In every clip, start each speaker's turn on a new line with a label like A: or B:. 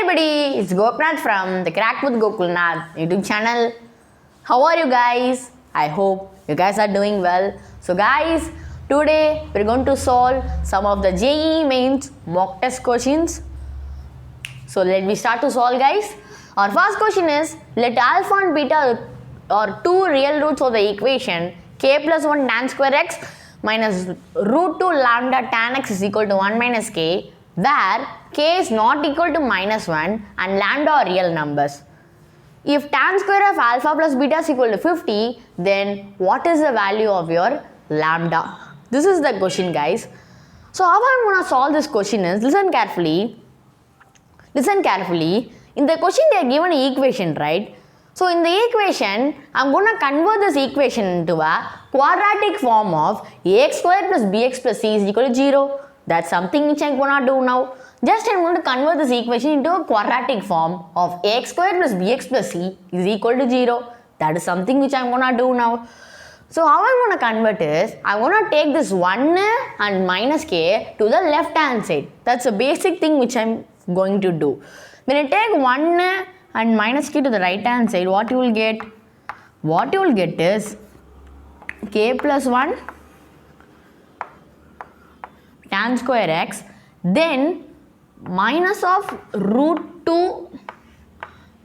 A: everybody, it's Gopnath from the Crack with Gokulnath YouTube channel. How are you guys? I hope you guys are doing well. So guys, today we're going to solve some of the JEE mains mock test questions. So let me start to solve guys. Our first question is, let alpha and beta are two real roots of the equation k plus 1 tan square x minus root 2 lambda tan x is equal to 1 minus k, where k is not equal to minus 1 and lambda are real numbers. If tan square of alpha plus beta is equal to 50, then what is the value of your lambda? This is the question guys. So how I'm going to solve this question is, listen carefully. In the question they are given an equation, right? So in the equation, I'm going to convert this equation into a quadratic form of ax squared plus bx plus c is equal to 0. That's something which I'm going to do now. Just I'm going to convert this equation into a quadratic form of ax squared plus bx plus c is equal to 0. That is something which I'm going to do now. So how I'm going to convert is, I'm going to take this 1 and minus k to the left hand side. That's a basic thing which I'm going to do. When I take 1 and minus k to the right hand side, what you will get? What you will get is k plus 1 tan square x, then minus of root 2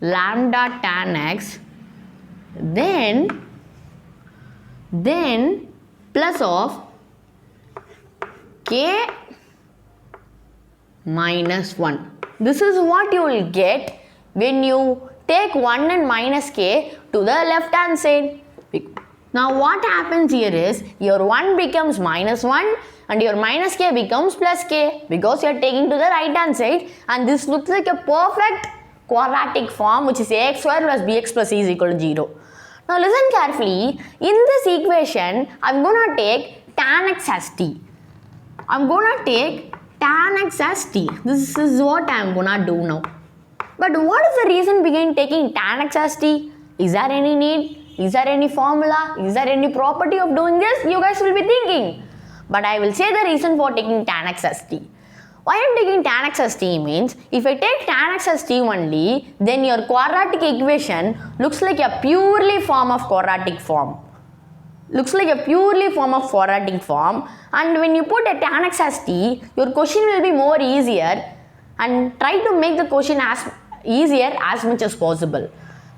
A: lambda tan x, then plus of k minus 1. This is what you will get when you take 1 and minus k to the left hand side. Now what happens here is, your 1 becomes minus 1 and your minus k becomes plus k because you are taking to the right hand side, and this looks like a perfect quadratic form which is ax squared plus bx plus c is equal to 0. Now listen carefully. In this equation, I'm going to take tan x as t. I'm going to take tan x as t. This is what I'm going to do now. But what is the reason behind taking tan x as t? Is there any need? Is there any formula? Is there any property of doing this? You guys will be thinking. But I will say the reason for taking tan x as t. Why I am taking tan x as t means, if I take tan x as t only, then your quadratic equation looks like a purely form of quadratic form. And when you put a tan x as t, your question will be more easier, and try to make the question as easier as much as possible.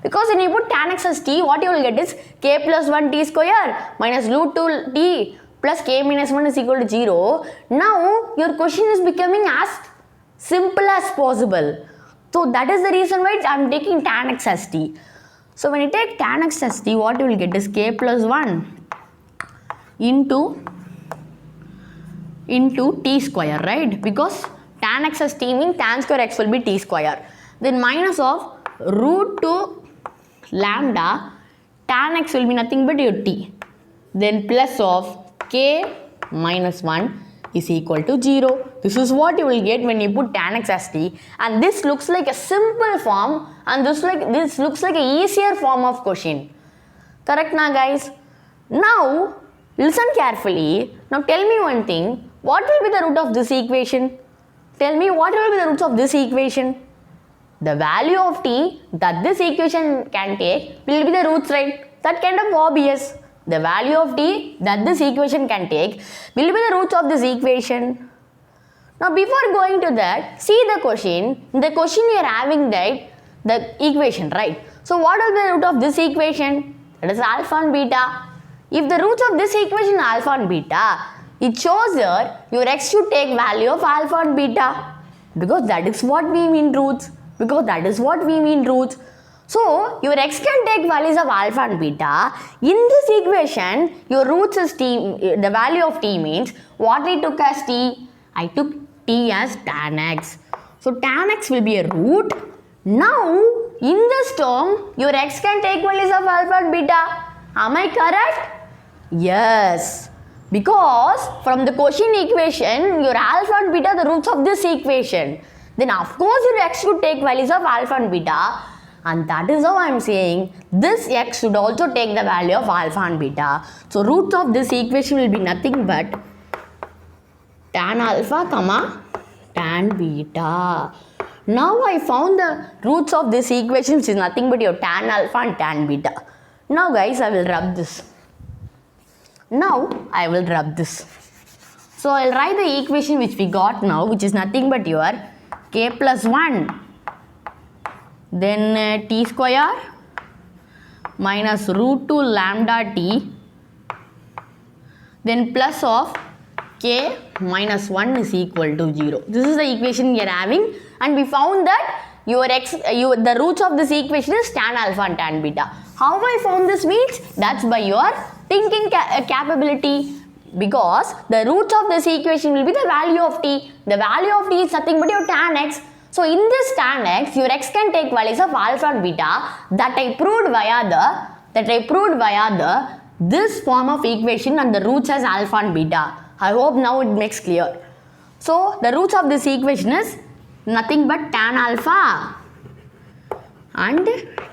A: Because when you put tan x as t, what you will get is k plus 1 t square minus root 2 t plus k minus 1 is equal to 0. Now your question is becoming as simple as possible. So that is the reason why I am taking tan x as t. So when you take tan x as t, what you will get is k plus 1 into t square, right? Because tan x as t means tan square x will be t square. Then minus of root 2 lambda tan x will be nothing but your t. Then plus of k minus 1 is equal to 0. This is what you will get when you put tan x as t, and this looks like a simple form, and this looks like an easier form of question. Correct na guys? Now listen carefully. Now tell me one thing. What will be the root of this equation? Tell me what will be the roots of this equation? The value of t that this equation can take will be the roots, right? That kind of obvious. The value of t that this equation can take will be the roots of this equation. Now before going to that, see the question. In the question you are having that the equation, right? So what is the root of this equation? That is alpha and beta. If the roots of this equation are alpha and beta, it shows that your x should take value of alpha and beta, because that is what we mean roots. So your x can take values of alpha and beta. In this equation, your roots is t. The value of t means what I took as t? I took t as tan x. So tan x will be a root. Now in this term, your x can take values of alpha and beta. Am I correct? Yes. Because from the question equation, your alpha and beta are the roots of this equation. Then of course your x should take values of alpha and beta, and that is how I am saying this x should also take the value of alpha and beta. So roots of this equation will be nothing but tan alpha comma tan beta. Now I found the roots of this equation, which is nothing but your tan alpha and tan beta. Now guys, I will rub this. So I'll write the equation which we got now, which is nothing but your k plus 1, then t square minus root 2 lambda t, then plus of k minus 1 is equal to 0. This is the equation we are having, and we found that the roots of this equation is tan alpha and tan beta. How I found this means that's by your thinking capability, because the roots of this equation will be the value of t. The value of t is nothing but your tan x. So in this tan x, your x can take values of alpha and beta that I proved via this form of equation, and the roots as alpha and beta. I hope now it makes clear. So the roots of this equation is nothing but tan alpha and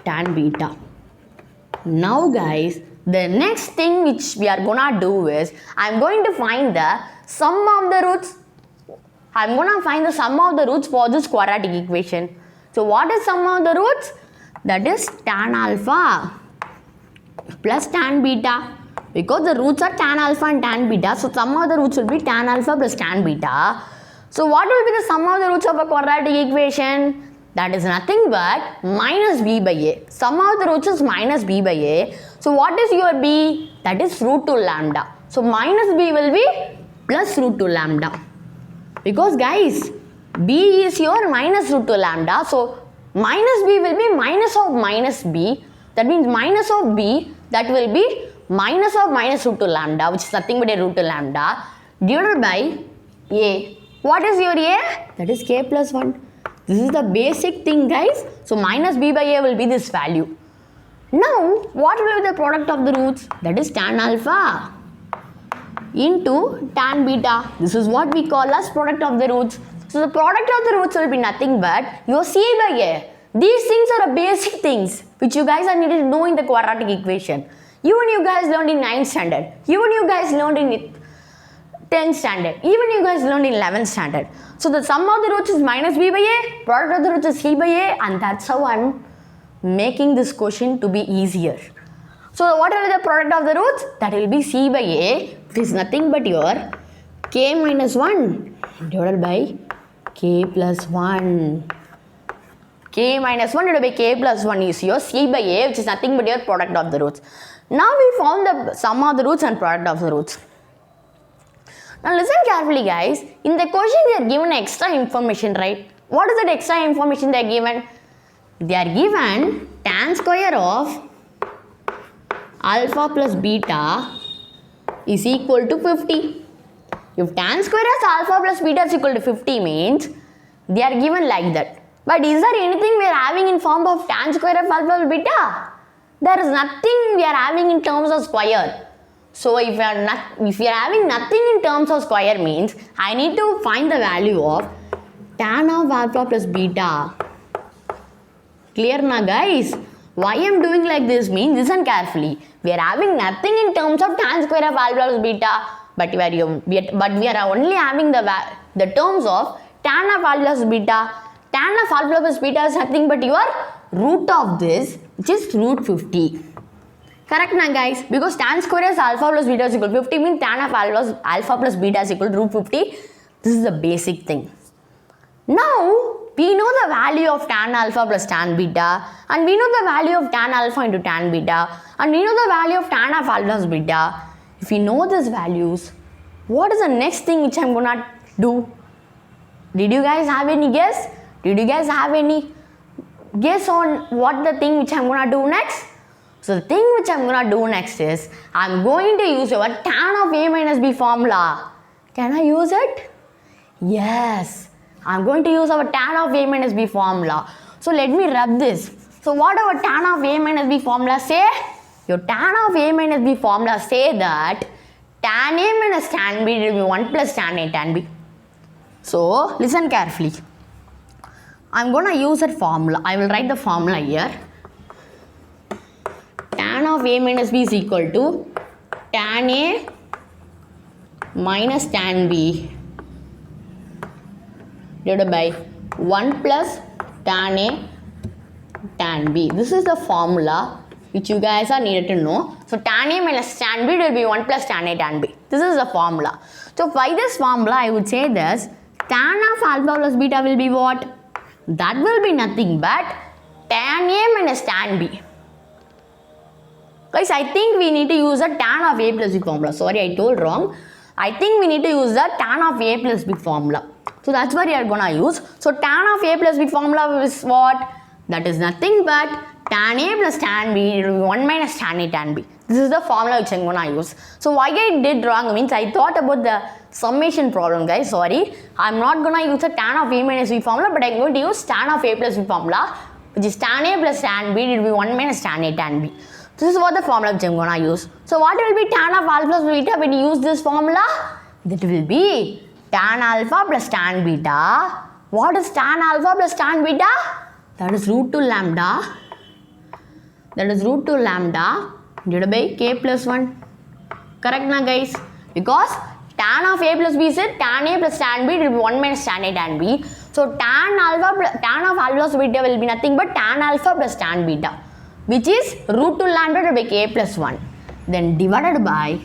A: tan beta. Now guys, the next thing which we are gonna do is, I'm going to find the sum of the roots. I'm gonna find the sum of the roots for this quadratic equation. So what is sum of the roots? That is tan alpha plus tan beta, because the roots are tan alpha and tan beta. So sum of the roots will be tan alpha plus tan beta. So what will be the sum of the roots of a quadratic equation? That is nothing but minus b by a. Sum of the roots is minus b by a. So what is your b? That is root 2 lambda. So minus b will be plus root 2 lambda. Because guys, b is your minus root 2 lambda. So minus b will be minus of minus b. That means minus of b, that will be minus of minus root 2 lambda, which is nothing but a root 2 lambda, divided by a. What is your a? That is k plus 1. This is the basic thing guys. So minus b by a will be this value. Now what will be the product of the roots? That is tan alpha into tan beta. This is what we call as product of the roots. So the product of the roots will be nothing but your c by a. These things are the basic things which you guys are needed to know in the quadratic equation. Even you guys learned in 9th standard. Even you guys learned in 10th standard. Even you guys learned in 11th standard. So the sum of the roots is minus b by a, product of the roots is c by a, and that's how I'm making this question to be easier. So what will be the product of the roots? That will be c by a, which is nothing but your k minus 1 divided by k plus 1. K minus 1 divided by k plus 1 is your c by a, which is nothing but your product of the roots. Now we found the sum of the roots and product of the roots. Now listen carefully guys. In the question they are given extra information, right? What is that extra information they are given? They are given tan square of alpha plus beta is equal to 50. If tan square as alpha plus beta is equal to 50 means they are given like that. But is there anything we are having in form of tan square of alpha plus beta? There is nothing we are having in terms of square. So if you are having nothing in terms of square means I need to find the value of tan of alpha plus beta. Clear na guys? Why I am doing like this means, listen carefully. We are having nothing in terms of tan square of alpha plus beta, but we are only having the terms of tan of alpha plus beta. Tan of alpha plus beta is nothing but your root of this, which is root 50. Correct na guys? Because tan square is alpha plus beta is equal to 50 means tan of alpha plus beta is equal to root 50. This is the basic thing. Now we know the value of tan alpha plus tan beta, and we know the value of tan alpha into tan beta, and we know the value of tan of alpha plus beta. If we know these values, what is the next thing which I am gonna do? Did you guys have any guess? Did you guys have any guess on what the thing which I am gonna do next? So the thing which I am gonna do next is, I am going to use our tan of a minus b formula. Can I use it? Yes. I am going to use our tan of a minus b formula. So let me rub this. So what our tan of a minus b formula say? Your tan of a minus b formula say that tan a minus tan b will be 1 plus tan a tan b. So listen carefully. I am going to use that formula. I will write the formula here. Tan of a minus b is equal to tan a minus tan b divided by 1 plus tan A tan B. This is the formula which you guys are needed to know. So tan A minus tan B will be 1 plus tan A tan B. This is the formula. So by this formula, I would say this, tan of alpha plus beta will be what? That will be nothing but tan A minus tan B. Guys, I think we need to use the tan of A plus B formula. Sorry, I told wrong. I think we need to use the tan of A plus B formula. So that's what we are gonna use. So tan of A plus B formula is what? That is nothing but tan A plus tan B will be 1 minus tan A tan B. This is the formula which I'm gonna use. So why I did wrong means I thought about the summation problem, guys. Sorry. I'm not gonna use the tan of A minus B formula, but I'm going to use tan of A plus B formula, which is tan A plus tan B will be 1 minus tan A tan B. This is what the formula which I'm gonna use. So what will be tan of alpha plus beta when you use this formula? That will be tan alpha plus tan beta. What is tan alpha plus tan beta? That is root 2 lambda. That is root 2 lambda divided by k plus 1. Correct na guys? Because tan of A plus B is tan A plus tan B will be 1 minus tan A tan B. So tan of alpha plus beta will be nothing but tan alpha plus tan beta, which is root 2 lambda divided by k plus 1. Then divided by,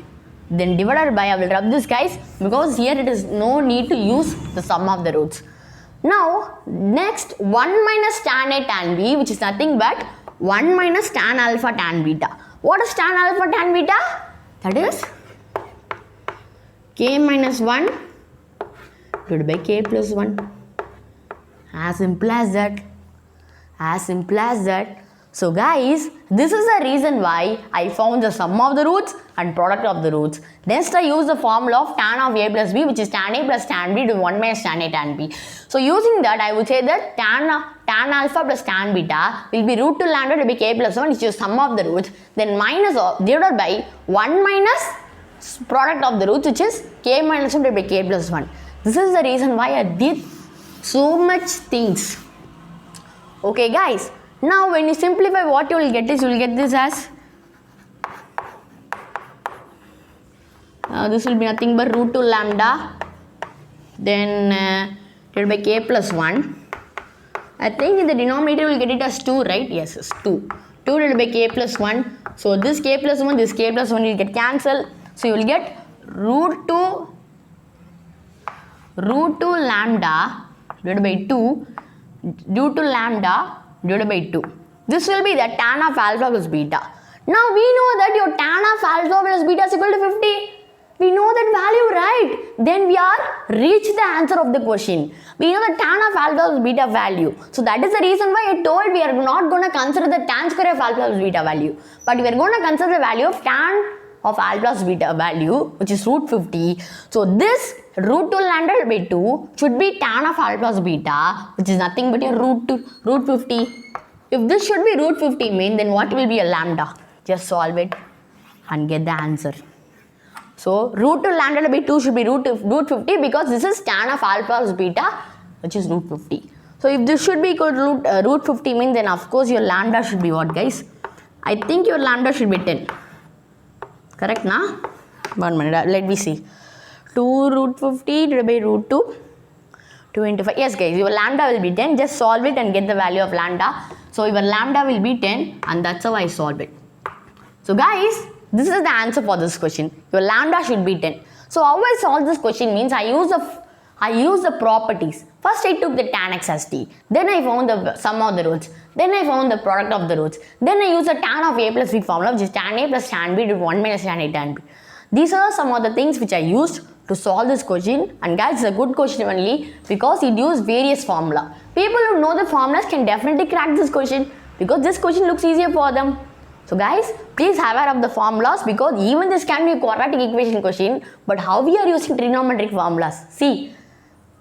A: I will rub this guys because here it is no need to use the sum of the roots. Now next 1 minus tan A tan B, which is nothing but 1 minus tan alpha tan beta. What is tan alpha tan beta? That is k minus 1 divided by k plus 1. As simple as that. As simple as that. So guys, this is the reason why I found the sum of the roots and product of the roots. Next I use the formula of tan of A plus B, which is tan A plus tan B to 1 minus tan A tan B. So using that, I would say that tan alpha plus tan beta will be root 2 lambda to be k plus 1, which is sum of the roots. Then minus of divided by 1 minus product of the roots, which is k minus 1 divided by k plus 1. This is the reason why I did so much things. Okay guys. Now when you simplify, what you will get is, you will get this as, this will be nothing but root 2 lambda, then divided by k plus 1. I think in the denominator we will get it as 2, right? Yes, it's 2. 2 divided by k plus 1. So this k plus 1, this k plus 1 will get cancelled. So you will get root 2 lambda divided by 2 due to lambda divided by 2. This will be the tan of alpha plus beta. Now we know that your tan of alpha plus beta is equal to 50. We know that value, right? Then we are reached the answer of the question. We know the tan of alpha plus beta value. So that is the reason why I told we are not going to consider the tan square of alpha plus beta value. But we are going to consider the value of tan of alpha plus beta value, which is root 50. So this root 2 lambda by 2 should be tan of alpha plus beta, which is nothing but your root 50. If this should be root 50 mean, then what will be a lambda? Just solve it and get the answer. So root 2 lambda by 2 should be root 50 because this is tan of alpha plus beta, which is root 50. So if this should be equal to root 50 mean, then of course your lambda should be what, guys? I think your lambda should be 10. Correct na? 1 minute, let me see. 2 root 50 divided by root 2, 2 into 5. Yes guys, your lambda will be 10. Just solve it and get the value of lambda. So your lambda will be 10 and that's how I solve it. So guys, this is the answer for this question. Your lambda should be 10. So how I solve this question means I use the properties. First I took the tan x as t. Then I found the sum of the roots. Then I found the product of the roots. Then I use the tan of A plus B formula, which is tan A plus tan B to 1 minus tan A tan B. These are some of the things which I used to solve this question, and guys, it's a good question only because it used various formula. People who know the formulas can definitely crack this question because this question looks easier for them. So guys, please have aware of the formulas because even this can be a quadratic equation question, but how we are using trigonometric formulas? See,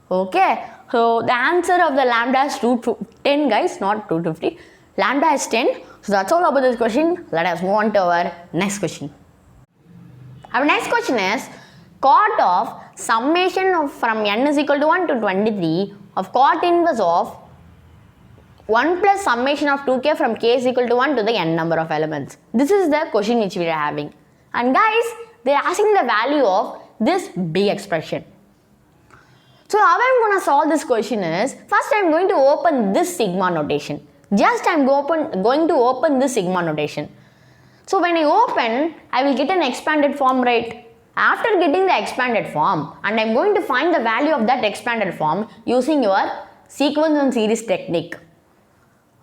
A: okay. So the answer of the lambda is root 10, guys, not root 50. Lambda is 10. So that's all about this question. Let us move on to our next question. Our next question is cot of summation of from n is equal to 1 to 23 of cot inverse of 1 plus summation of 2k from k is equal to 1 to the n number of elements. This is the question which we are having. And guys, they are asking the value of this big expression. So how I'm going to solve this question is, first I'm going to open this sigma notation. Just I'm going to open this sigma notation. So when I open, I will get an expanded form, right? After getting the expanded form, and I'm going to find the value of that expanded form using your sequence and series technique.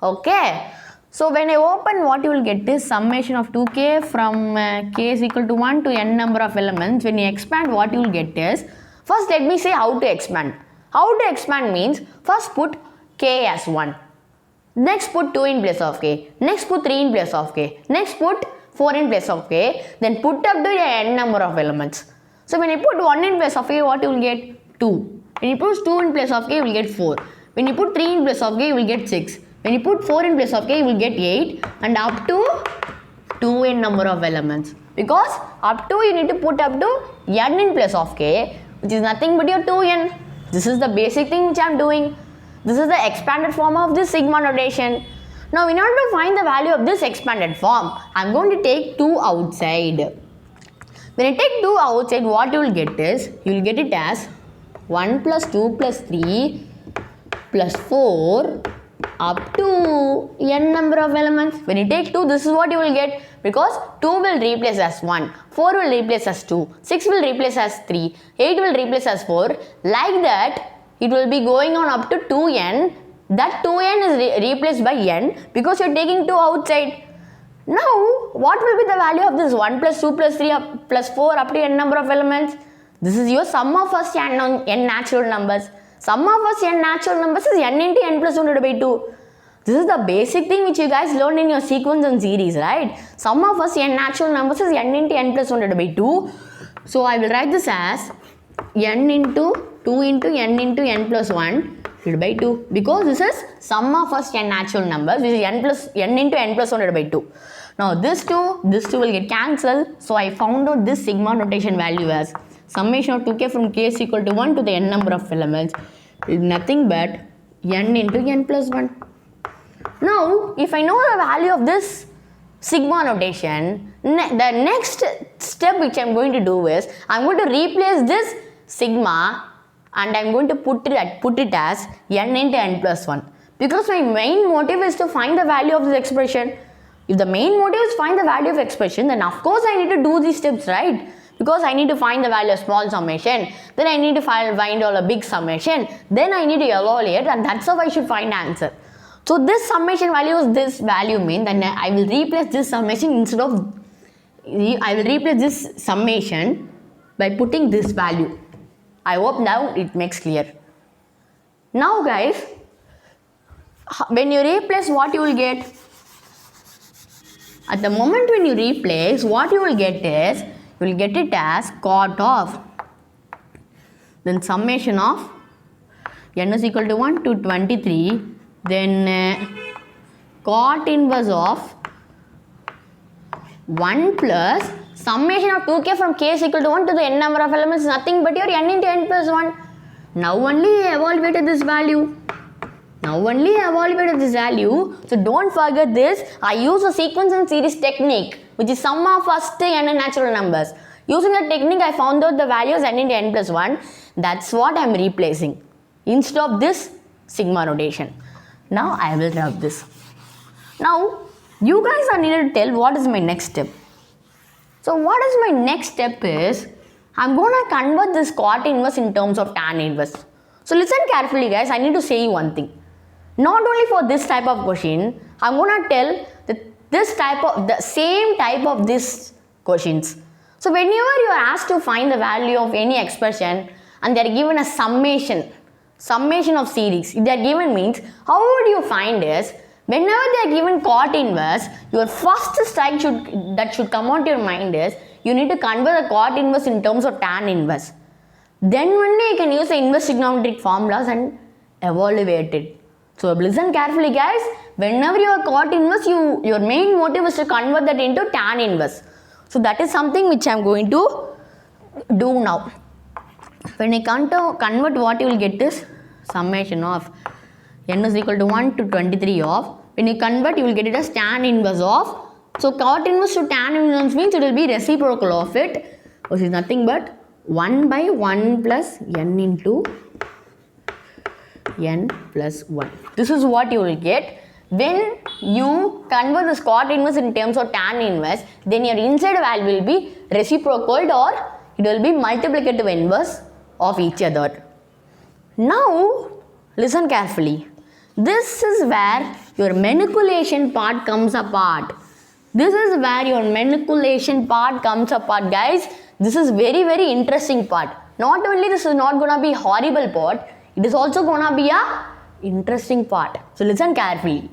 A: Okay. So when I open, what you will get is summation of 2k from k is equal to 1 to n number of elements. When you expand, what you will get is, first let me say how to expand. How to expand means, first put k as 1. Next put 2 in place of k. Next put 3 in place of k. Next put 4 in place of k. Then put up to n number of elements. So when you put 1 in place of k, what you will get? 2. When you put 2 in place of k, you will get 4. When you put 3 in place of k, you will get 6. When you put 4 in place of k, you will get 8. And up to 2n number of elements. Because up to you need to put up to n in place of k, which is nothing but your 2n. This is the basic thing which I am doing. This is the expanded form of this sigma notation. Now in order to find the value of this expanded form, I am going to take 2 outside. When I take 2 outside, what you will get is, you will get it as 1 plus 2 plus 3 plus 4 up to n number of elements. When you take 2, this is what you will get, because 2 will replace as 1, 4 will replace as 2, 6 will replace as 3, 8 will replace as 4. Like that, it will be going on up to 2n. That 2n is replaced by n because you are taking 2 outside. Now, what will be the value of this 1 plus 2 plus 3 plus 4 up to n number of elements? This is your sum of first n natural numbers. Sum of first n natural numbers is n into n plus 1 divided by 2. This is the basic thing which you guys learned in your sequence and series, right? Sum of first n natural numbers is n into n plus 1 divided by 2. So, I will write this as n into 2 into n plus 1 divided by 2, because this is sum of first n natural numbers, which is n into n plus 1 divided by 2. Now this 2 will get cancelled. So I found out this sigma notation value as summation of 2k from k is equal to 1 to the n number of elements is nothing but n into n plus 1. Now if I know the value of this sigma notation, the next step which I am going to do is, I am going to replace this sigma and I am going to put it as n into n plus 1, because my main motive is to find the value of this expression. If the main motive is find the value of expression, then of course I need to do these steps, right? Because I need to find the value of small summation, then I need to find all a big summation, then I need to evaluate, and that's how I should find answer. So this summation value is this value mean, then I will replace this summation I will replace this summation by putting this value. I hope now it makes clear. Now guys, when you replace, what you will get? At the moment when you replace, what you will get is, you will get it as cot of, then summation of n is equal to 1 to 23, then cot inverse of 1 plus summation of 2k from k is equal to 1 to the n number of elements is nothing but your n into n plus 1. Now only evaluated this value. So don't forget this. I use a sequence and series technique, which is sum of first n natural numbers. Using the technique, I found out the values n into n plus 1. That's what I am replacing instead of this sigma notation. Now I will rub this. Now you guys are needed to tell what is my next step. So what is my next step is, I'm going to convert this cot inverse in terms of tan inverse. So listen carefully guys, I need to say you one thing. Not only for this type of question, I'm going to tell the same type of these questions. So whenever you are asked to find the value of any expression and they are given a summation of series, if they are given means, how would you find is, whenever they are given cot inverse, your first strike should come out to your mind is, you need to convert the cot inverse in terms of tan inverse. Then only you can use the inverse trigonometric formulas and evaluate it. So listen carefully guys, whenever you are cot inverse, your main motive is to convert that into tan inverse. So that is something which I am going to do now. When I convert, what you will get is summation of n is equal to 1 to 23 of, when you convert you will get it as tan inverse of, so cot inverse to tan inverse means it will be reciprocal of it, which is nothing but 1 by 1 plus n into n plus 1. This is what you will get. When you convert this cot inverse in terms of tan inverse, then your inside value will be reciprocal or it will be multiplicative inverse of each other. Now, listen carefully. This is where your manipulation part comes apart. This is where your manipulation part comes apart, guys. This is very, very interesting part. Not only this is not gonna be horrible part, it is also gonna be a interesting part. So listen carefully.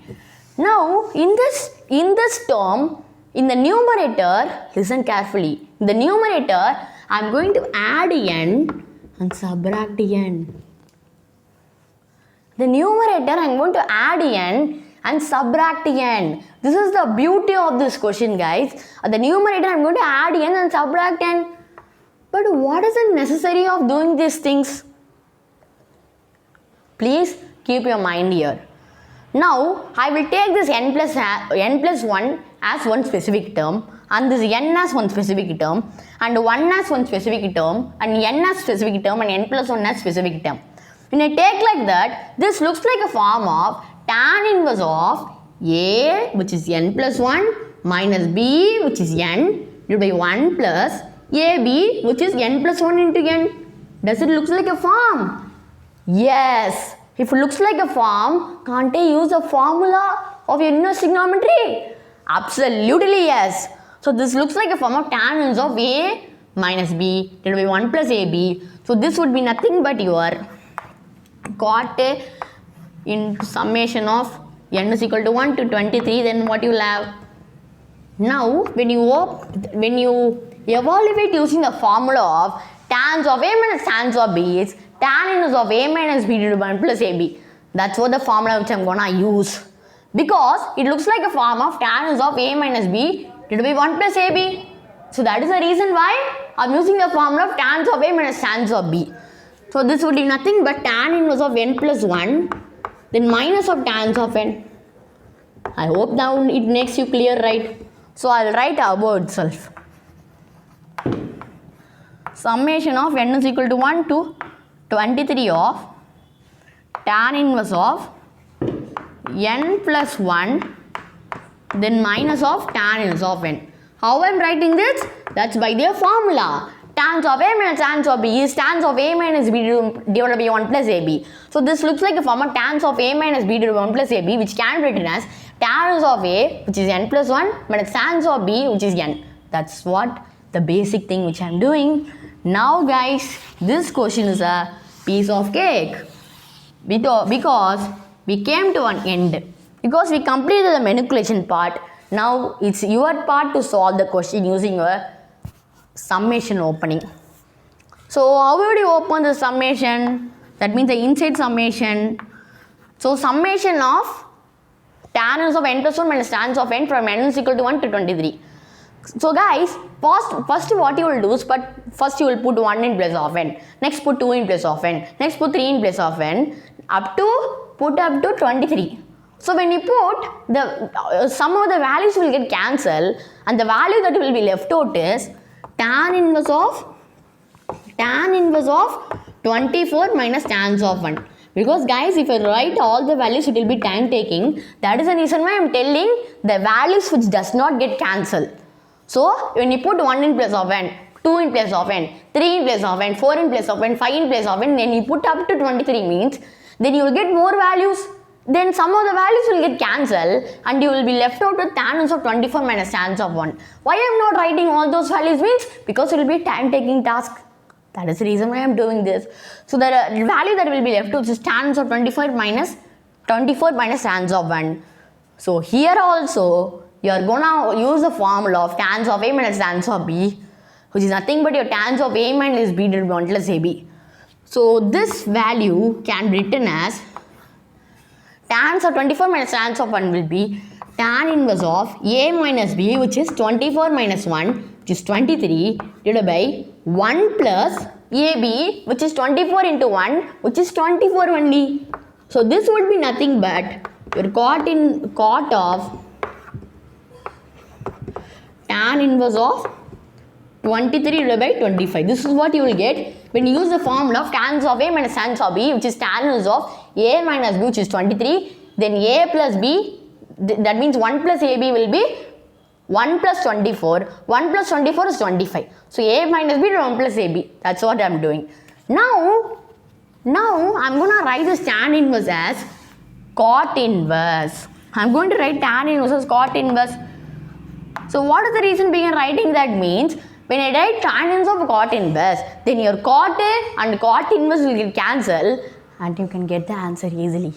A: Now, in this term, in the numerator, listen carefully. In the numerator, I am going to add n and subtract n. The numerator, I am going to add n and subtract n. This is the beauty of this question, guys. At the numerator, I am going to add n and subtract n. But what is the necessity of doing these things? Please keep your mind here. Now, I will take this n plus 1 as one specific term, and this n as one specific term, and 1 as one specific term, and n as specific term, and n plus 1 as specific term. When I take like that, this looks like a form of tan inverse of a, which is n plus 1, minus b, which is n, divided by 1 plus ab, which is n plus 1 into n. Does it look like a form? Yes. If it looks like a form, can't I use the formula of your inverse trigonometry? Absolutely yes. So this looks like a form of tan inverse of a minus b divided by 1 plus ab. So this would be nothing but your cot A in summation of n is equal to 1 to 23. Then what you will have? Now when you evaluate using the formula of tans of a minus tans of b is tan inverse of a minus b divided by 1 plus ab. That's what the formula which I'm gonna use. Because it looks like a form of tan inverse of a minus b divided by 1 plus ab. So that is the reason why I'm using the formula of tans of a minus tans of b. So this would be nothing but tan inverse of n plus 1, then minus of tans of n. I hope now it makes you clear, right? So I'll write above itself. Summation of n is equal to 1 to 23 of tan inverse of n plus 1, then minus of tan inverse of n. How I am writing this? That's by their formula. Tans of a minus tans of b is tans of a minus b divided by 1 plus ab. So this looks like a form of tans of a minus b divided by 1 plus ab, which can be written as tan inverse of a, which is n plus 1, minus tans of b, which is n. That's what the basic thing which I am doing. Now guys, this question is a piece of cake because we came to an end. Because we completed the manipulation part, now it's your part to solve the question using your summation opening. So how would you open the summation? That means the inside summation. So summation of tan inverse of n plus 1 minus tan of n from n is equal to 1 to 23. So guys, first what you will do is, first you will put 1 in place of n, next put 2 in place of n, next put 3 in place of n, put up to 23. So when you put the some of the values will get cancelled, and the value that will be left out is tan inverse of 24 minus tan of 1. Because guys, if I write all the values, it will be time taking. That is the reason why I am telling the values which does not get cancelled. So when you put 1 in place of n, 2 in place of n, 3 in place of n, 4 in place of n, 5 in place of n, then you put up to 23 means, then you will get more values. Then some of the values will get cancelled and you will be left out with tan inverse of 24 minus tan of 1. Why I am not writing all those values means, because it will be a time taking task. That is the reason why I am doing this. So the value that will be left out is tan inverse of 24 minus tan of 1. So here also you are gonna use the formula of tan of a minus tan of b, which is nothing but your tan of a minus b divided by 1 plus ab. So this value can be written as tan of 24 minus tan of 1 will be tan inverse of a minus b, which is 24 minus 1, which is 23, divided by 1 plus ab, which is 24 into 1, which is 24 only. So this would be nothing but your cot of tan inverse of 23 divided by 25. This is what you will get when you use the formula of tan of a minus tan of b, which is tan inverse of a minus b, which is 23. Then a plus b, that means 1 plus ab will be 1 plus 24. 1 plus 24 is 25. So a minus b to 1 plus ab. That's what I'm doing. Now I'm going to write this tan inverse as cot inverse. I'm going to write tan inverse as cot inverse. So what is the reason behind writing that? Means when I write tan inverse of cot inverse, then your cot and cot inverse will get cancelled and you can get the answer easily.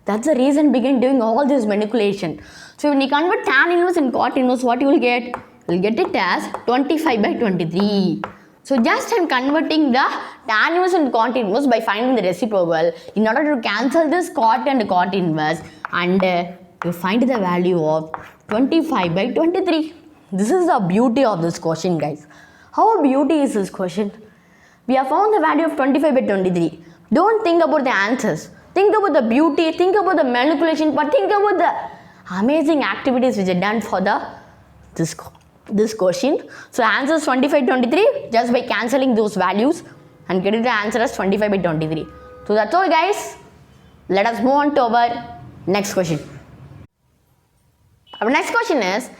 A: That's the reason behind doing all this manipulation. So when you convert tan inverse and cot inverse, what you will get? You will get it as 25 by 23. So just I'm converting the tan inverse and cot inverse by finding the reciprocal in order to cancel this cot and cot inverse, and you find the value of 25 by 23. This is the beauty of this question, guys. How beauty is this question? We have found the value of 25 by 23. Don't think about the answers. Think about the beauty, think about the manipulation, but think about the amazing activities which are done for this question. So answer is 25 by 23 just by cancelling those values and getting the answer as 25 by 23. So that's all, guys. Let us move on to our next question. Our next question is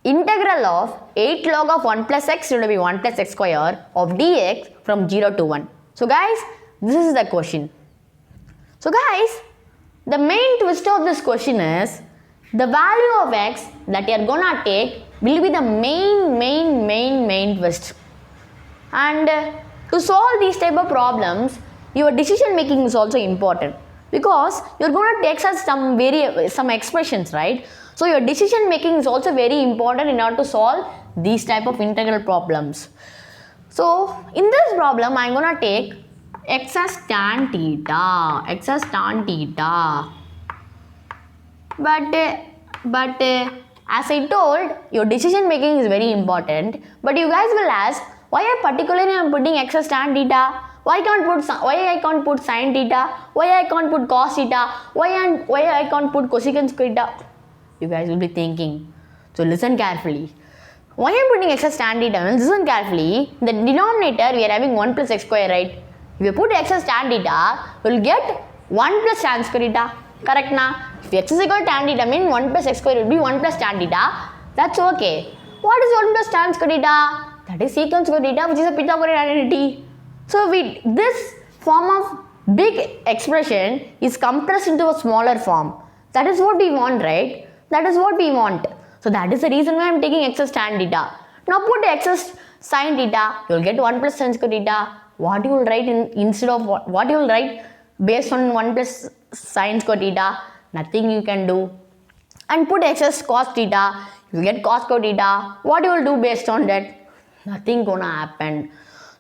A: integral of 8 log of 1 plus x to be 1 plus x square of dx from 0 to 1. So guys, this is the question. So guys, the main twist of this question is the value of x that you are gonna take will be the main twist. And to solve these type of problems, your decision making is also important because you're gonna take some expressions, right? So your decision making is also very important in order to solve these type of integral problems. So in this problem, I'm gonna take x as tan theta. But as I told, your decision making is very important. But you guys will ask, why I particularly am putting x as tan theta? Why I can't put sin theta? Why I can't put cos theta? Why I can't put cosecant theta? You guys will be thinking. So listen carefully. Why I am putting x as tan theta? Listen carefully. The denominator we are having 1 plus x square, right? If you put x as tan theta, we will get 1 plus tan square theta. Correct na? If x is equal to tan theta, means 1 plus x square will be 1 plus tan theta. That's okay. What is 1 plus tan square theta? That is secant square theta, which is a Pythagorean identity. So this form of big expression is compressed into a smaller form. That is what we want, right? That is what we want. So that is the reason why I am taking x as tan theta. Now put x as sin theta, you will get 1 plus sin square theta. What you will write instead of what you will write based on 1 plus sin square theta? Nothing you can do. And put x as cos theta, you will get cos square theta. What you will do based on that? Nothing gonna happen.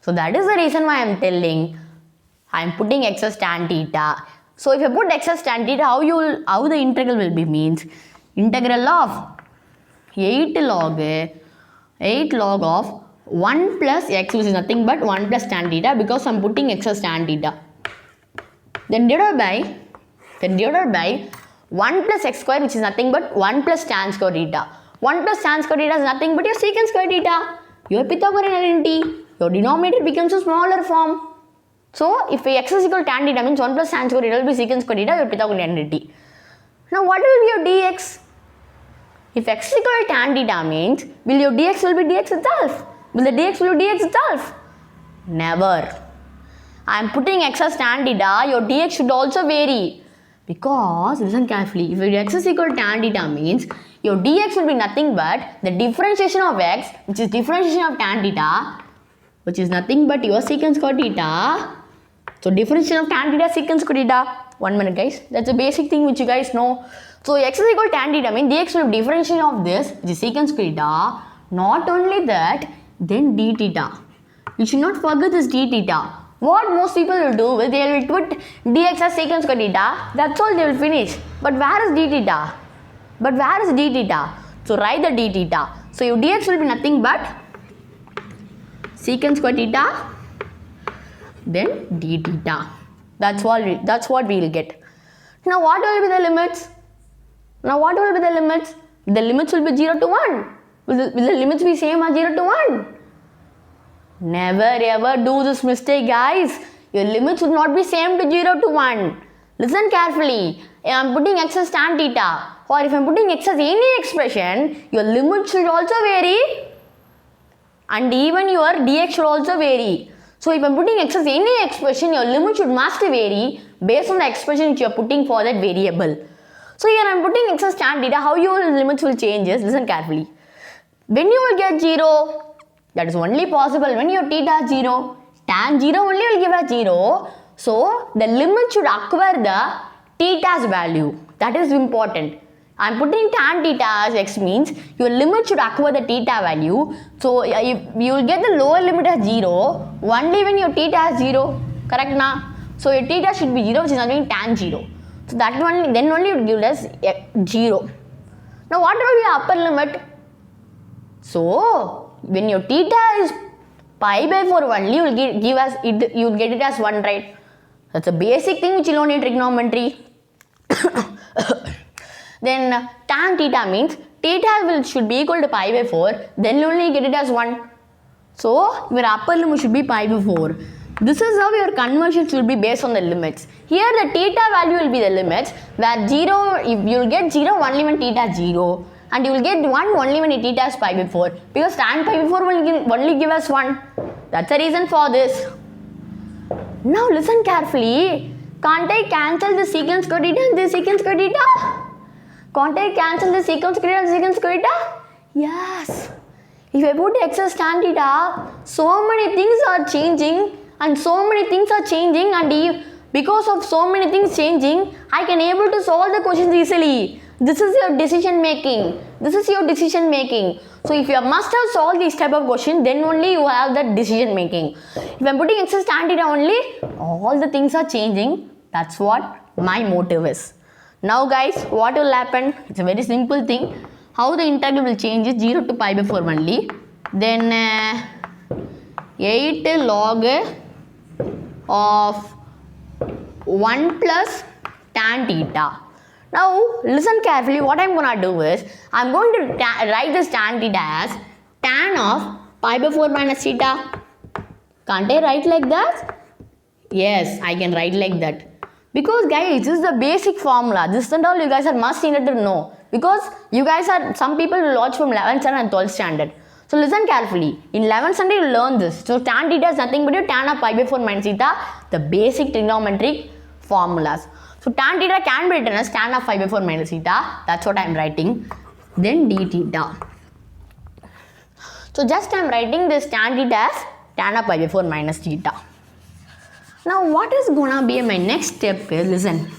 A: So that is the reason why I am telling I am putting x as tan theta. So if you put x as tan theta, how the integral will be means integral of 8 log of 1 plus x, which is nothing but 1 plus tan theta, because I am putting x as tan theta. Then divided by 1 plus x square, which is nothing but 1 plus tan square theta. 1 plus tan square theta is nothing but your secant square theta. Your Pythagorean identity. Your denominator becomes a smaller form. So if x is equal to tan theta, means 1 plus tan square theta will be secant square theta, your Pythagorean identity. Now what will be your dx? If x is equal to tan theta, means will your dx will be dx itself? Will the dx will be dx itself? Never. I am putting x as tan theta, your dx should also vary. Because, listen carefully, if your x is equal to tan theta, means your dx will be nothing but the differentiation of x, which is differentiation of tan theta, which is nothing but your secant square theta. So differentiation of tan theta, secant square theta. 1 minute, guys. That's a basic thing which you guys know. So x is equal to tan theta, means dx will be differentiation of this, which is secant square theta. Not only that, then d theta. You should not forget this d theta. What most people will do is they will put dx as secant square theta. That's all they will finish. But where is d theta? So write the d theta. So your dx will be nothing but secant square theta, then d theta. That's what we will get. Now what will be the limits? The limits will be 0 to 1. Will the limits be same as 0 to 1? Never ever do this mistake, guys. Your limit should not be same to 0 to 1. Listen carefully. If I am putting x as tan theta, or if I am putting x as any expression, your limit should also vary, and even your dx should also vary. So if I am putting x as any expression, your limit should must vary based on the expression which you are putting for that variable. So here I am putting x as tan theta, how your limits will change is, listen carefully. When you will get 0, that is only possible when your theta is 0. Tan 0 only will give us 0. So the limit should acquire the theta's value. That is important. I am putting tan theta as x means your limit should acquire the theta value. So if you will get the lower limit as 0 only when your theta is 0. Correct na? So your theta should be 0, which is nothing tan 0. So that one then only would give us 0. Now what will be the upper limit? So when your theta is pi by 4 only, you will give us it, you will get it as 1, right? That's a basic thing which you don't need trigonometry. Then tan theta means theta should be equal to pi by 4, then you only get it as 1. So your upper limit should be pi by 4. This is how your conversion should be based on the limits. Here the theta value will be the limits, where 0, if you will get 0 only when theta is 0, and you will get 1 only when theta is pi by 4, because tan pi by 4 will only give us 1. That's the reason for this. Now listen carefully. Can't I cancel the secant square theta and the secant square theta? Can't I cancel the secant square theta and secant square theta? Yes. If I put x as tan theta, so many things are changing, and so many things are changing, and because of so many things changing, I can able to solve the questions easily. This is your decision making. This is your decision making. So if you must have solved this type of question, then only you have that decision making. If I am putting x as tan theta only, all the things are changing. That's what my motive is. Now guys, what will happen? It's a very simple thing. How the integral will change is 0 to pi by 4 only. Then 8 log of 1 plus tan theta. Now listen carefully. What I'm gonna do is I'm going to write this tan theta as tan of pi by 4 minus theta. Can't I write like that? Yes, I can write like that. Because guys, this is the basic formula. This and all you guys are must needed to know. Because you guys are, some people will watch from 11th standard and 12th standard. So listen carefully. In 11th standard you learn this. So tan theta is nothing but your tan of pi by 4 minus theta. The basic trigonometric formulas. So tan theta can be written as tan of pi by 4 minus theta. That's what I am writing. Then d theta. So just I am writing this tan theta as tan of pi by 4 minus theta. Now what is gonna be my next step is, listen.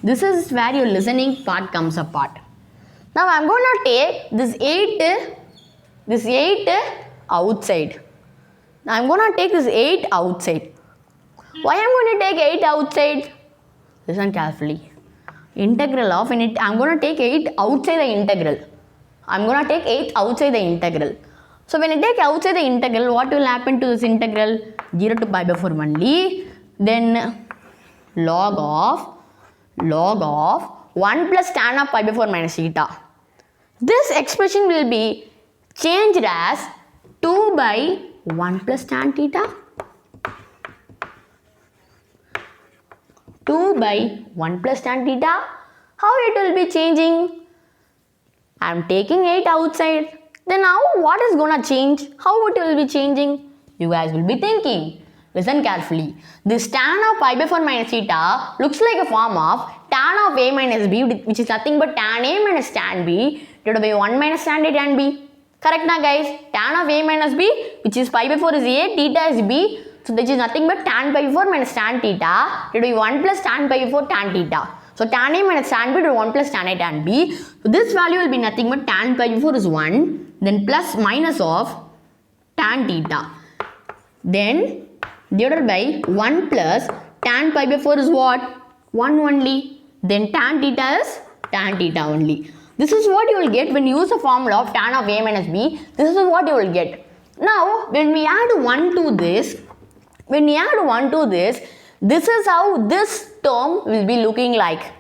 A: This is where your listening part comes apart. Now I am gonna take this 8 outside. Now I am gonna take this 8 outside. Why I am going to take 8 outside? Listen carefully. Integral of, I am going to take 8 outside the integral. I am going to take 8 outside the integral. So when I take outside the integral, what will happen to this integral? 0 to pi by 4 only. Then log of 1 plus tan of pi by 4 minus theta. This expression will be changed as 2 by 1 plus tan theta. 2 by 1 plus tan theta. How it will be changing? I am taking 8 outside. Then now what is gonna change? How it will be changing? You guys will be thinking. Listen carefully. This tan of pi by 4 minus theta looks like a form of tan of a minus b, which is nothing but tan a minus tan b divided by 1 minus tan a tan b. Correct na guys? Tan of a minus b, which is pi by 4 is a, theta is b. So this is nothing but tan pi by 4 minus tan theta divided by 1 plus tan pi by 4 tan theta. So tan a minus tan b to 1 plus tan a tan b. So this value will be nothing but tan pi by 4 is 1, then plus minus of tan theta. Then divided by 1 plus tan pi by 4 is what? 1 only. Then tan theta is tan theta only. This is what you will get when you use the formula of tan of a minus b. This is what you will get. Now when we add 1 to this, this is how this term will be looking like.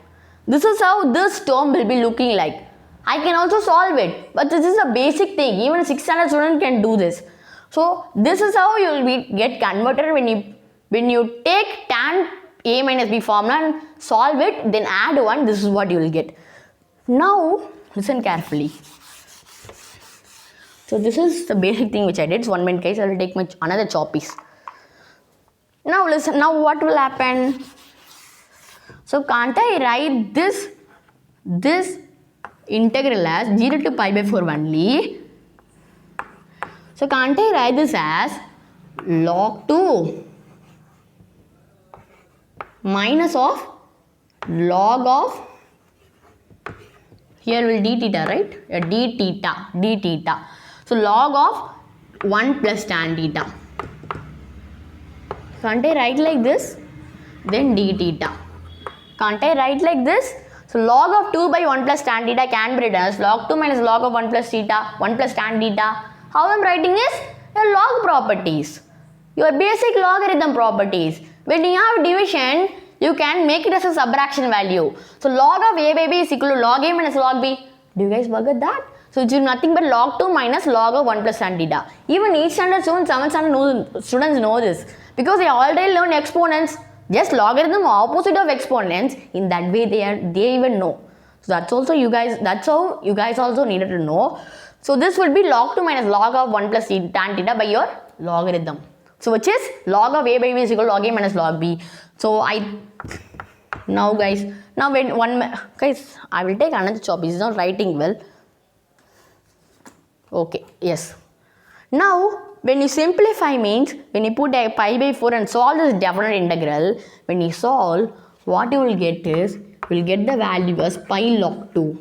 A: This is how this term will be looking like. I can also solve it, but this is a basic thing. Even a 6th standard student can do this. So this is how you will get converted when you when you take tan A minus B formula and solve it, then add 1, this is what you will get. Now, listen carefully. So this is the basic thing which I did. So 1 minute guys, I will take another chalk piece. Now listen, now what will happen? So can't I write this integral as 0 to pi by 4 only? So can't I write this as log 2 minus of log of, here will d theta, right? D theta. So log of 1 plus tan theta. Can't I write like this? Then d theta. Can't I write like this? So log of 2 by 1 plus tan theta can be written as log 2 minus log of 1 plus theta, 1 plus tan theta. How I am writing is your log properties, your basic logarithm properties. When you have division, you can make it as a subtraction value. So log of a by b is equal to log a minus log b. Do you guys forget that? So it is nothing but log 2 minus log of 1 plus tan theta. Even 8th standard students, 7th standard students know this because they already learned exponents. Just logarithm opposite of exponents. In that way, they even know. So that's how you guys also needed to know. So this will be log 2 minus log of 1 plus tan theta by your logarithm. So which is log of a by b is equal to log a minus log b. So I will take another chop. This is not writing well. Okay, yes. Now when you simplify means when you put a pi by 4 and solve this definite integral, when you solve, what you will get is you will get the value as pi log 2.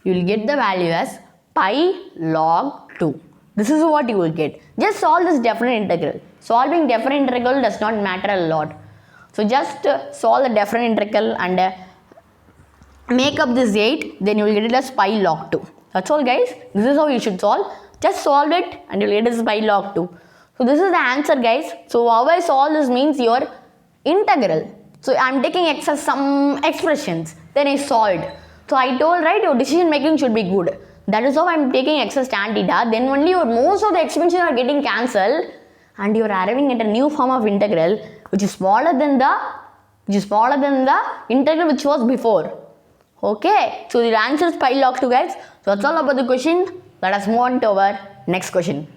A: You will get the value as pi log 2. This is what you will get. Just solve this definite integral. Solving definite integral does not matter a lot. So just solve the definite integral and make up this 8, then you will get it as pi log 2. That's all guys. This is how you should solve. Just solve it and you will get it as pi log 2. So this is the answer guys. So how I solve this means your integral. So I am taking some expressions. Then I solved. So I told right your decision making should be good. That is how I am taking excess tan theta. Then only most of the expansions are getting cancelled and you are arriving at a new form of integral which is smaller than the integral which was before. Okay. So the answer is pi log 2 guys. So that's all about the question. Let us move on to our next question.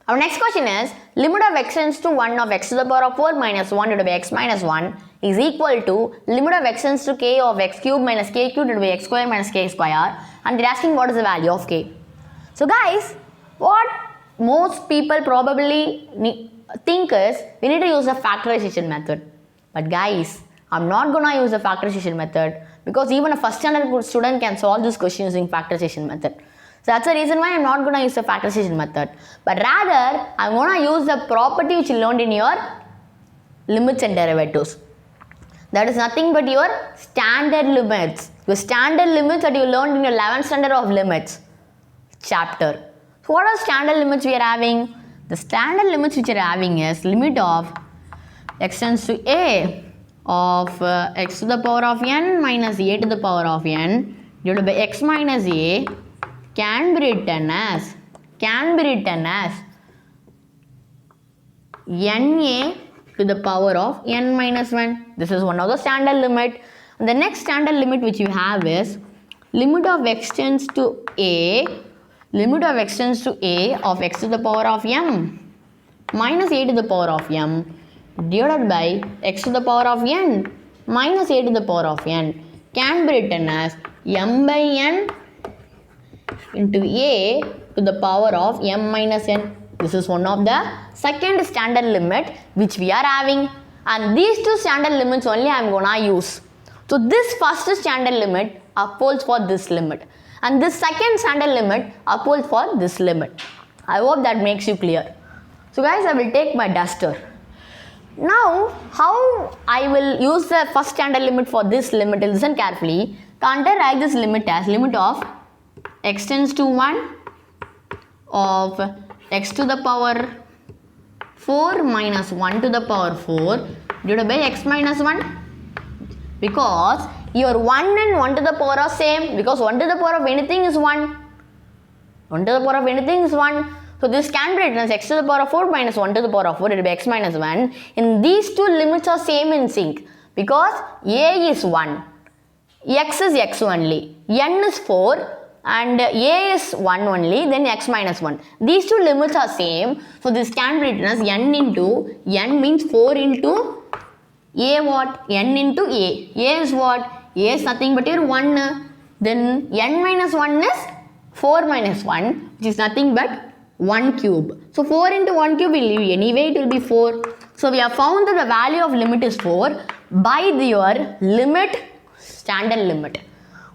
A: Our next question is limit of x tends to 1 of x to the power of 4 minus 1 divided by x minus 1 is equal to limit of x tends to k of x cube minus k cube divided by x square minus k square, and they are asking what is the value of k. So guys, what most people probably think is we need to use the factorization method. But guys, I'm not gonna use the factorization method because even a first standard student can solve this question using factorization method. So that's the reason why I'm not going to use the factorization method. But rather, I'm going to use the property which you learned in your limits and derivatives. That is nothing but your standard limits. Your standard limits that you learned in your 11th standard of limits chapter. So what are standard limits we are having? The standard limits which we are having is limit of x tends to a of x to the power of n minus a to the power of n divided by x minus a can be written as na to the power of n minus 1. This is one of the standard limit. And the next standard limit which you have is limit of x tends to a of x to the power of m minus a to the power of m divided by x to the power of n minus a to the power of n can be written as m by n into a to the power of m minus n. This is one of the second standard limit which we are having, and these two standard limits only I am gonna use. So this first standard limit upholds for this limit and this second standard limit upholds for this limit. I hope that makes you clear. So guys, I will take my duster. Now how I will use the first standard limit for this limit, listen carefully. Can't I write this limit as limit of x tends to 1 of x to the power 4 minus 1 to the power 4 divided by x minus 1, because your 1 and 1 to the power are same, because 1 to the power of anything is 1. 1 to the power of anything is 1. So this can be written as x to the power of 4 minus 1 to the power of 4, it will be x minus 1. And these two limits are same in sync because a is 1, x is x only, n is 4 and a is 1 only, then x minus 1. These two limits are same. So this can be written as n into, n means 4 into a what? N into a. A is what? A is nothing but your 1. Then n minus 1 is 4 minus 1, which is nothing but 1 cube. So 4 into 1 cube will leave anyway, it will be 4. So we have found that the value of limit is 4 by your limit, standard limit,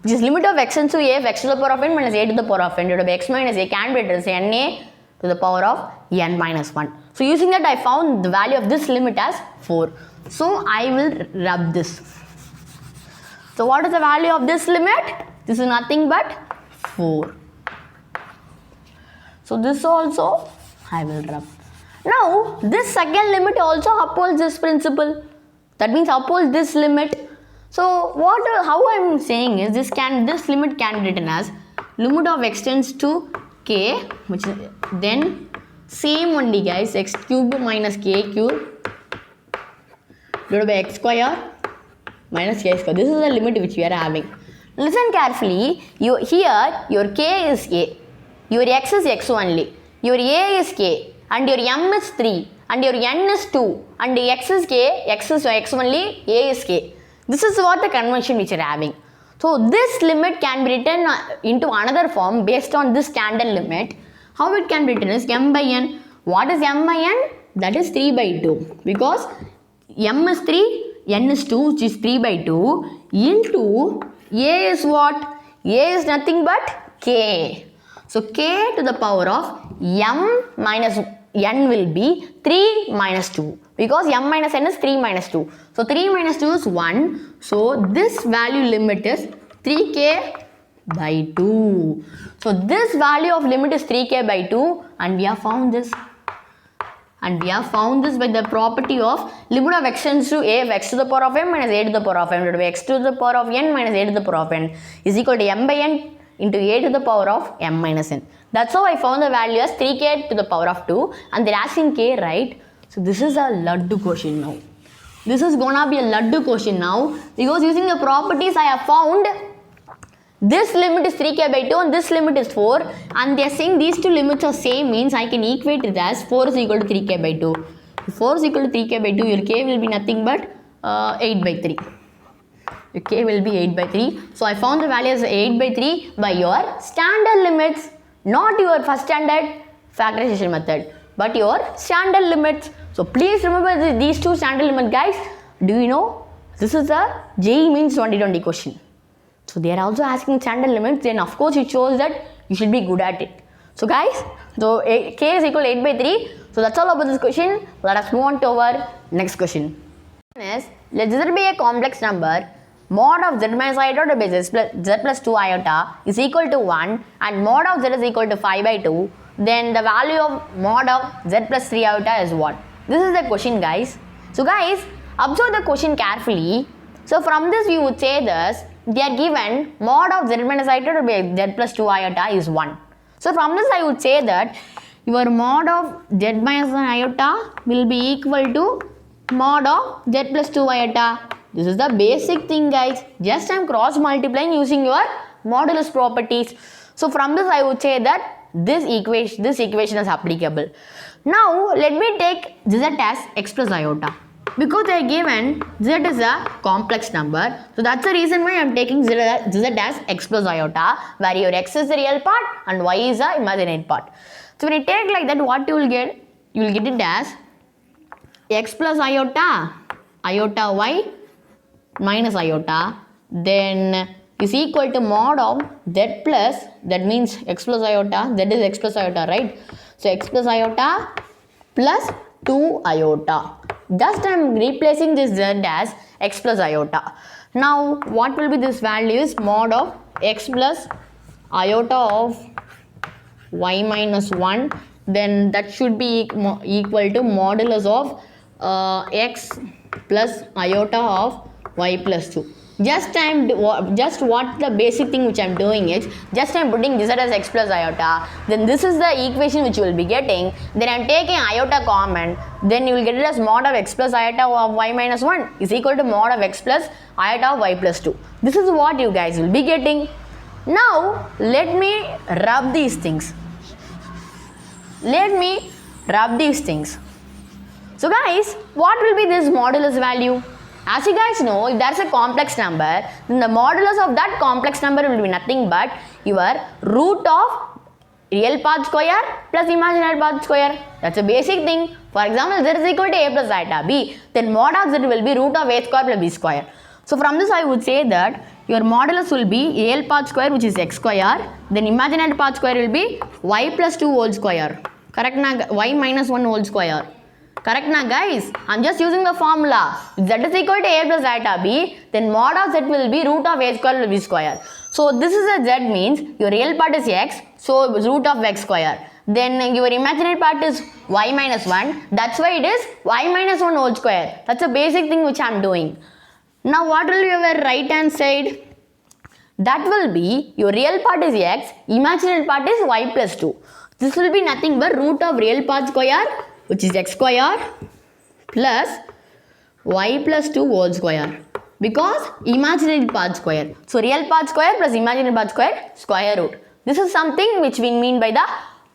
A: which is limit of x tends to a of x to the power of n minus a to the power of n divided by x minus a can be written as na to the power of n minus 1. So using that I found the value of this limit as 4. So I will rub this. So what is the value of this limit? This is nothing but 4. So this also I will rub. Now this second limit also upholds this principle. That means upholds this limit. So how I am saying is this limit can be written as limit of x tends to k, which is then same only guys, x cube minus k cube divided by x square minus k square. This is the limit which we are having. Listen carefully. Here your k is a, your x is x only, your a is k, and your m is 3, and your n is 2, and the x is k, x is x only, a is k. This is what the convention which you are having. So this limit can be written into another form based on this standard limit. How it can be written is m by n. What is m by n? That is 3 by 2. Because m is 3, n is 2, which is 3 by 2 into a is what? A is nothing but k. So k to the power of m minus n will be 3 minus 2 because m minus n is 3 minus 2. So 3 minus 2 is 1. So this value limit is 3k by 2. So this value of limit is 3k by 2 and we have found this. And we have found this by the property of limit of x tends to a of x to the power of m minus a to the power of m divided by x to the power of n minus a to the power of n is equal to m by n into a to the power of m minus n. That's how I found the value as 3k to the power of 2 and they're asking k, right? So this is a laddu question now. This is gonna be a laddu question now because using the properties I have found this limit is 3k by 2 and this limit is 4 and they are saying these two limits are same means I can equate it as 4 is equal to 3k by 2. If 4 is equal to 3k by 2, your k will be nothing but 8 by 3. Your k will be 8 by 3. So I found the value as 8 by 3 by your standard limits, not your first standard factorization method, but your standard limits. So please remember these two standard limits, guys. Do you know this is a JEE Mains 2020 question. So they are also asking standard limits, then of course it shows that you should be good at it. So guys, so k is equal to 8 by 3. So that's all about this question. Let us move on to our next question. Let Z be a complex number. Mod of z minus iota by z plus 2 iota is equal to 1 and mod of z is equal to 5 by 2. Then the value of mod of z plus 3 iota is what? This is the question, guys. So guys, observe the question carefully. So from this we would say this. They are given mod of z minus iota by z plus 2 iota is 1. So from this I would say that your mod of z minus iota will be equal to mod of z plus 2 iota. This is the basic thing, guys. Just I am cross multiplying using your modulus properties. So from this I would say that this equation is applicable. Now let me take z as x plus iota. Because they are given z is a complex number, so that's the reason why I am taking z as x plus iota, where your x is the real part and y is the imaginary part. So when you take like that, what you will get? You will get it as x plus iota y minus iota, then is equal to mod of z plus, that means x plus iota, that is x plus iota, right? So x plus iota plus 2 iota. Just I am replacing this z as x plus iota. Now what will be this value is mod of x plus iota of y minus 1, then that should be equal to modulus of x plus iota of y plus 2. just what the basic thing which I'm doing is, just I'm putting z as x plus iota, then this is the equation which you will be getting, then I'm taking iota common, then you will get it as mod of x plus iota of y minus 1 is equal to mod of x plus iota of y plus 2. This is what you guys will be getting. Now let me rub these things. So guys, what will be this modulus value? As you guys know, if there is a complex number, then the modulus of that complex number will be nothing but your root of real part square plus imaginary part square. That's a basic thing. For example, z is equal to a plus iota b, then mod of z will be root of a square plus b square. So from this I would say that your modulus will be real part square, which is x square, then imaginary part square will be y plus 2 whole square. Correct na? Y minus 1 whole square. Correct na guys? I'm just using the formula. If z is equal to a plus iota b, then mod of z will be root of a square plus b square. So this is a z means your real part is x, so root of x square. Then your imaginary part is y minus 1. That's why it is y minus 1 whole square. That's a basic thing which I'm doing. Now what will be your right hand side? That will be your real part is x, imaginary part is y plus 2. This will be nothing but root of real part square, which is x square plus y plus 2 whole square, because imaginary part square. So real part square plus imaginary part square root. This is something which we mean by the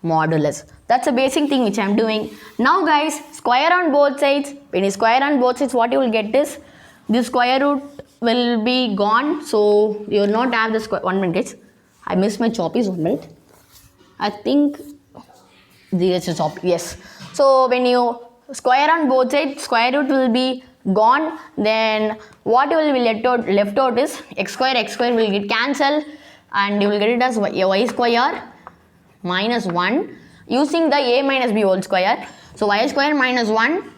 A: modulus. That's a basic thing which I am doing. Now guys, square on both sides. When you square on both sides, what you will get is this square root will be gone. So you will not have the square. 1 minute guys. I missed my choppies. 1 minute. I think this is chop. Yes. So when you square on both sides, square root will be gone. Then what will be left out is x square will get cancelled, and you will get it as y square minus 1 using the a minus b whole square. So y square minus 1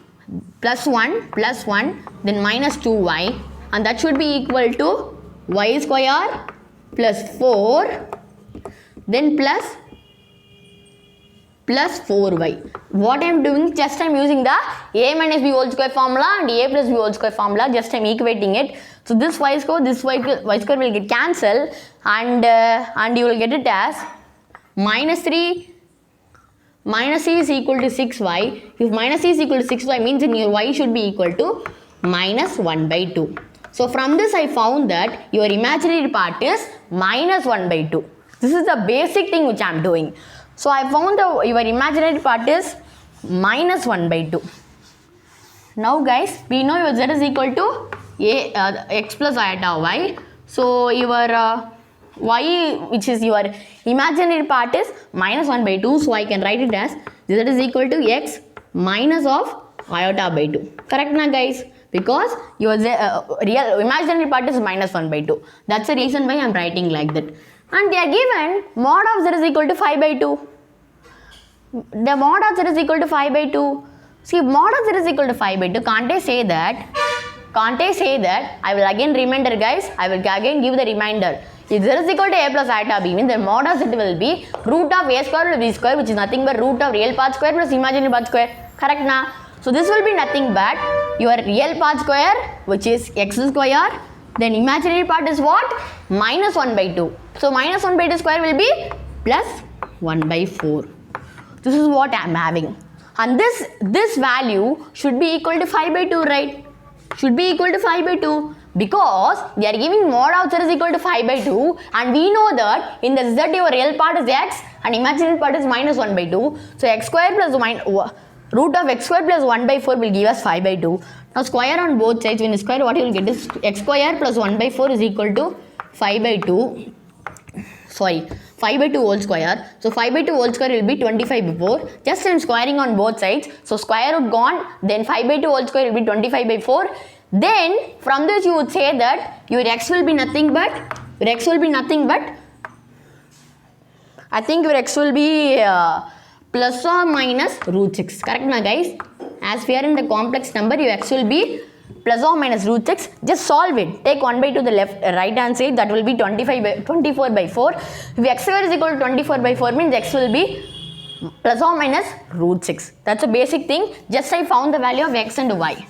A: plus 1 plus 1, then minus 2y, and that should be equal to y square plus 4, then plus 4y. What I am doing, just I am using the a minus b whole square formula and a plus b whole square formula, just I am equating it. So this y square will get cancelled, and you will get it as minus 3 minus c is equal to 6y. If minus c is equal to 6y means then your y should be equal to minus 1 by 2. So from this I found that your imaginary part is minus 1 by 2. This is the basic thing which I am doing. So I found your imaginary part is minus 1 by 2. Now guys, we know your z is equal to x plus iota y. So your y, which is your imaginary part, is minus 1 by 2. So I can write it as z is equal to x minus of iota by 2. Correct na guys? Because your real imaginary part is minus 1 by 2. That's the reason why I am writing like that. And they are given mod of z is equal to 5 by 2. The mod of z is equal to 5 by 2. See, mod of z is equal to 5 by 2. Can't I say that? I will again reminder guys. I will again give the reminder. If z is equal to a plus iota b, means the mod of z will be root of a square plus b square, which is nothing but root of real part square plus imaginary part square. Correct na? So this will be nothing but your real part square, which is x square. Then imaginary part is what? Minus 1 by 2. So minus 1 by 2 square will be plus 1 by 4. This is what I am having. And this value should be equal to 5 by 2, right? Should be equal to 5 by 2. Because they are giving mod of z is equal to 5 by 2. And we know that in the z your real part is x and imaginary part is minus 1 by 2. So x square plus root of x square plus 1 by 4 will give us 5 by 2. Now square on both sides. When you square, what you will get is x square plus 1 by 4 is equal to 5 by 2. Sorry, 5 by 2 whole square. So 5 by 2 whole square will be 25 by 4. Just I am squaring on both sides. So square root gone. Then 5 by 2 whole square will be 25 by 4. Then from this you would say that your x will be nothing but I think your x will be plus or minus root 6. Correct na guys? As we are in the complex number, your x will be plus or minus root 6. Just solve it. Take 1 by 2 the right hand side. That will be 24 by 4. If x square is equal to 24 by 4 means x will be plus or minus root 6. That's a basic thing. Just I found the value of x and y.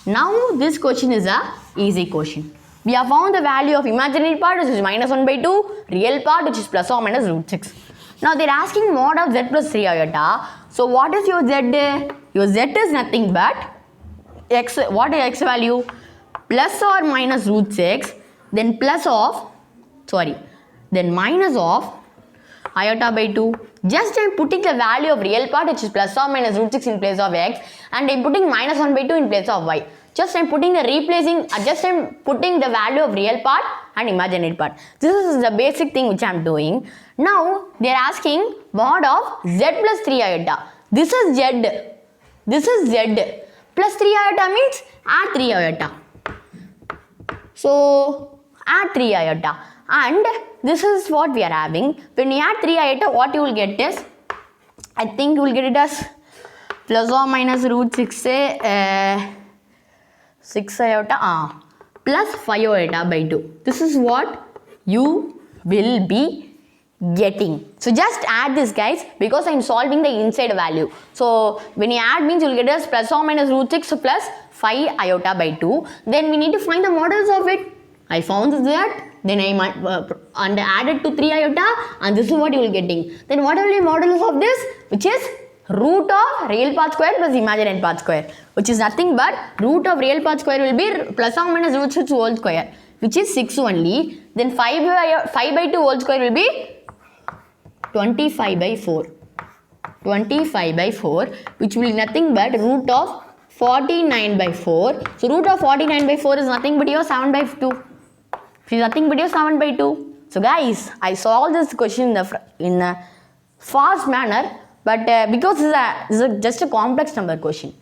A: Now this question is a easy question. We have found the value of imaginary part, which is minus 1 by 2, real part, which is plus or minus root 6. Now they are asking mod of z plus 3 iota. So what is your z? Your z is nothing but x. What is x value? Plus or minus root 6, then plus of, then minus of iota by 2. Just I'm putting the value of real part, which is plus or minus root 6 in place of x, and I'm putting minus 1 by 2 in place of y. Just I'm putting the value of real part and imaginary part. This is the basic thing which I'm doing. Now they are asking mod of z plus 3 iota. This is z. This is z. Plus 3 iota means add 3 iota. So add 3 iota. And this is what we are having. When you add 3 iota, what you will get is, I think you will get it as plus or minus root 6 iota plus 5 iota by 2. This is what you will be getting. So just add this, guys, because I am solving the inside value. So when you add means you will get as plus or minus root 6 plus 5 iota by 2. Then we need to find the modulus of it. I found that. Then I and added to 3 iota, and this is what you will getting. Then what will be modulus of this? Which is root of real part square plus imaginary part square, which is nothing but root of real part square will be plus or minus root 6 whole square, which is 6 only. Then 5 by 2 whole square will be 25 by 4. 25 by 4, which will be nothing but root of 49 by 4. So root of 49 by 4 is nothing but your 7 by 2. It is nothing but your 7 by 2. So guys, I solved this question in a fast manner, but because this is just a complex number question.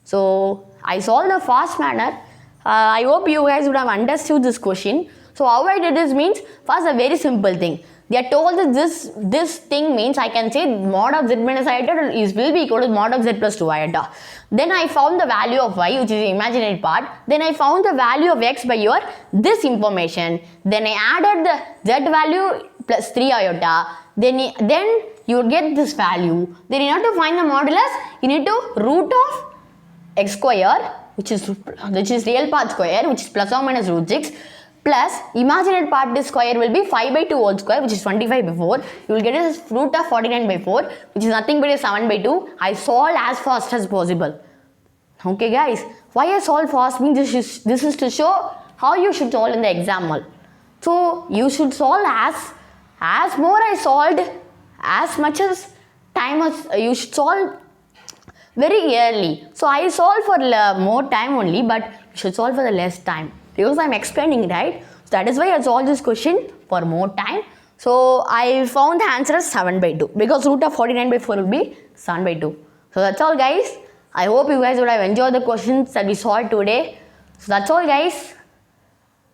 A: So I solved the fast manner. I hope you guys would have understood this question. So how I did this means, first a very simple thing. They are told that this thing means I can say mod of z minus iota will be equal to mod of z plus 2 iota. Then I found the value of y, which is the imaginary part. Then I found the value of x by this information. Then I added the z value plus 3 iota. Then you would get this value. Then in order to find the modulus, you need to root of x square, which is real part square, which is plus or minus root 6. Plus imaginary part square will be 5 by 2 whole square, which is 25 by 4. You will get a root of 49 by 4, which is nothing but a 7 by 2. I solve as fast as possible. Okay guys, why I solve fast means this is to show how you should solve in the exam hall. So you should solve as more I solved, as much as time as you should solve very early. So I solve for more time only, but you should solve for the less time. Because I am explaining, right? So that is why I solved this question for more time. So I found the answer as 7 by 2. Because root of 49 by 4 will be 7 by 2. So that's all guys. I hope you guys would have enjoyed the questions that we solved today. So that's all guys.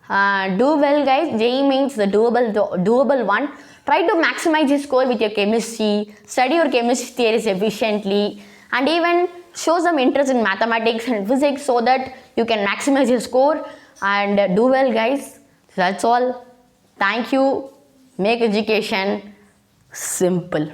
A: Do well guys. JEE means the doable one. Try to maximize your score with your chemistry. Study your chemistry theories efficiently. And even show some interest in mathematics and physics so that you can maximize your score. And do well guys. That's all. Thank you. Make education simple.